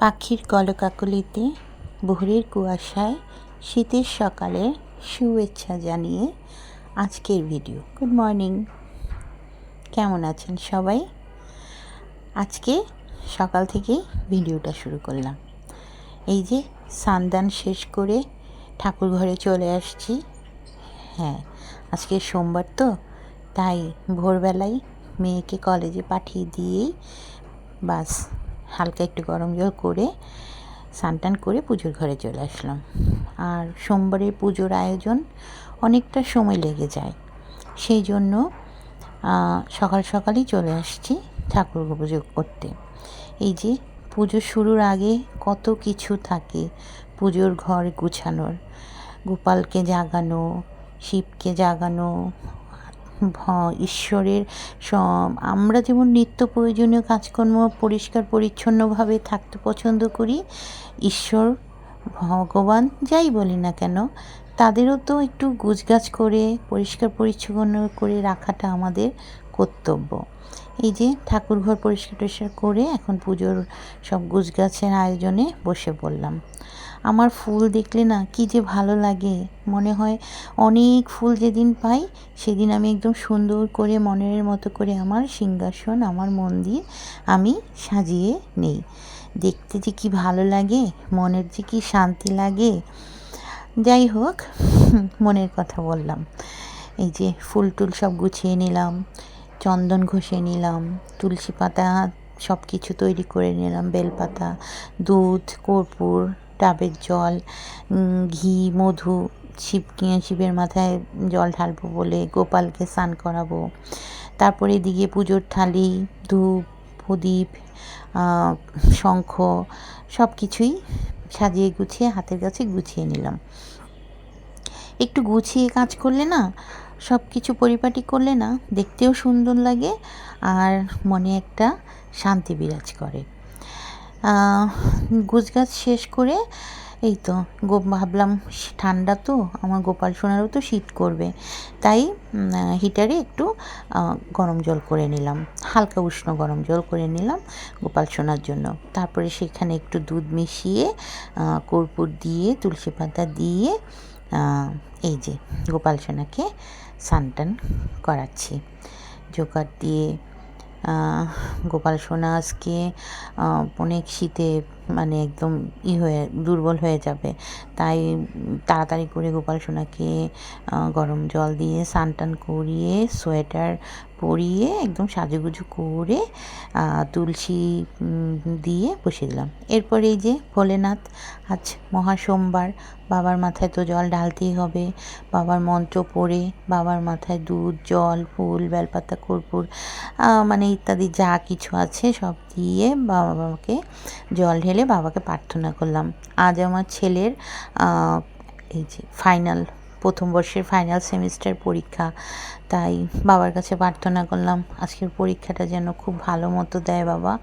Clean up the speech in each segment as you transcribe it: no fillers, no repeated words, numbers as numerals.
পাখির কলকাকলিতে ভোরের কুয়াশায় শীতের সকালে শুভেচ্ছা জানিয়ে আজকের ভিডিও। গুড মর্নিং, কেমন আছেন সবাই? আজকে সকাল থেকেই ভিডিওটা শুরু করলাম। এই যে স্নান শেষ করে ঠাকুর ঘরে চলে আসছি। হ্যাঁ, আজকে সোমবার তো, তাই ভোরবেলায় মেয়েকে কলেজে পাঠিয়ে দিয়েই বাস হালকা একটু গরম জল করে স্নান করে পুজোর ঘরে চলে আসলাম। আর সোমবারের পুজোর আয়োজন অনেকটা সময় লেগে যায়, সেই জন্য সকাল সকালই চলে আসছি ঠাকুর পুজো করতে। এই যে পুজো শুরুর আগে কত কিছু থাকে পুজোর ঘর গুছানোর, গোপালকে জাগানো, শিবকে জাগানো, ঈশ্বরের আমরা যেমন নিত্য প্রয়োজনীয় কাজকর্ম পরিষ্কার পরিচ্ছন্নভাবে থাকতে পছন্দ করি, ঈশ্বর ভগবান যাই বলি না কেন তাদেরও তো একটু গুছগাছ করে পরিষ্কার পরিচ্ছন্ন করে রাখাটা আমাদের কর্তব্য। এই যে ঠাকুর ঘর পরিষ্কার টরিষ্কার করে এখন পুজোর সব গুছগাছের আয়োজনে বসে পড়লাম। আমার ফুল দেখলে না কি যে ভালো লাগে, মনে হয় অনেক ফুল যেদিন পাই সেদিন আমি একদম সুন্দর করে মনের মতো করে আমার সিংহাসন, আমার মন্দির আমি সাজিয়ে নেই। দেখতে যে কি ভালো লাগে, মনের যে কি শান্তি লাগে। যাই হোক, মনের কথা বললাম। এই যে ফুল টুল সব গুছিয়ে নিলাম, চন্দন ঘষে নিলাম, তুলসী পাতা সব কিছু তৈরি করে নিলাম, বেলপাতা, দুধ, কর্পূর, ডাবের জল, ঘি, মধু, শিবের মাথায় জল ঢালবো বলে গোপালকে স্নান করাবো। তারপরে এদিকে পুজোর থালি, ধূপ, প্রদীপ, শঙ্খ সব কিছুই সাজিয়ে গুছিয়ে হাতের কাছে গুছিয়ে নিলাম। একটু গুছিয়ে কাজ করলে না, সব কিছু পরিপাটি করলে না দেখতেও সুন্দর লাগে আর মনে একটা শান্তি বিরাজ করে। গুছগাছ শেষ করে এই তো ভাবলাম ঠান্ডা তো, আমার গোপাল সোনারও তো শীত করবে, তাই হিটারে একটু গরম জল করে নিলাম, হালকা উষ্ণ গরম জল করে নিলাম গোপাল সোনার জন্য। তারপরে সেখানে একটু দুধ মিশিয়ে কর্পূর দিয়ে তুলসী পাতা দিয়ে এই যে গোপাল সোনাকে স্নান করাচ্ছি জোগাড় দিয়ে। গোপাল সোনা আজকে অনেক শীতে মানে একদম দুর্বল হয়ে যাবে, তাই তাড়াতাড়ি করে গোপাল সোনাকে গরম জল দিয়ে স্নান করিয়ে সোয়েটার পরিয়ে একদম সাজুগুজু করে তুলসী দিয়ে বসিয়ে দিলাম। এরপরে এই যে ভোলেনাথ, আজ মহাসোমবার, বাবার মাথায় তো জল ঢালতেই হবে। বাবার মন্ত্র পড়ে বাবার মাথায় দুধ, জল, ফুল, বেলপাতা, কর্পূর মানে ইত্যাদি যা কিছু আছে সব দিয়ে বাবাকে জল ঢেলে বাবাকে প্রার্থনা করলাম। আজ আমার ছেলের এই যে প্রথম বর্ষের ফাইনাল সেমিস্টার পরীক্ষা, তাই বাবার কাছে প্রার্থনা করলাম আজকের পরীক্ষাটা যেন খুব ভালো মতো দেয় বাবা।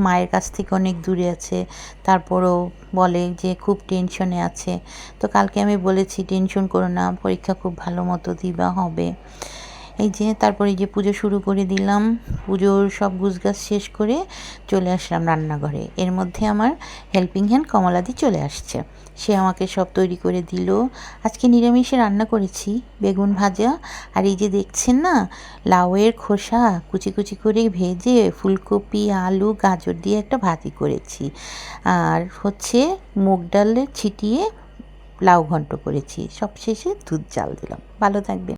মায়ের কাছ থেকে অনেক দূরে আছে, তারপরেও বলে যে খুব টেনশনে আছে। তো কালকে আমি বলেছি টেনশন করো না, পরীক্ষা খুব ভালো মতো দিবা হবে। এই যে তারপরে যে পুজো শুরু করে দিলাম, পুজোর সব গুছগাছ শেষ করে চলে আসলাম রান্নাঘরে। এর মধ্যে আমার হেল্পিং হ্যান্ড কমলাদি চলে আসছে, সে আমাকে সব তৈরি করে দিল। আজকে নিরামিষে রান্না করেছি, বেগুন ভাজা, আর এই যে দেখছেন না লাউয়ের খোসা কুচি কুচি করে ভেজে ফুলকপি, আলু, গাজর দিয়ে একটা ভাজি করেছি, আর হচ্ছে মুগ ডালে ছিটিয়ে লাউ ঘন্ট করেছি। সব শেষে দুধ জাল দিলাম। ভালো থাকবেন।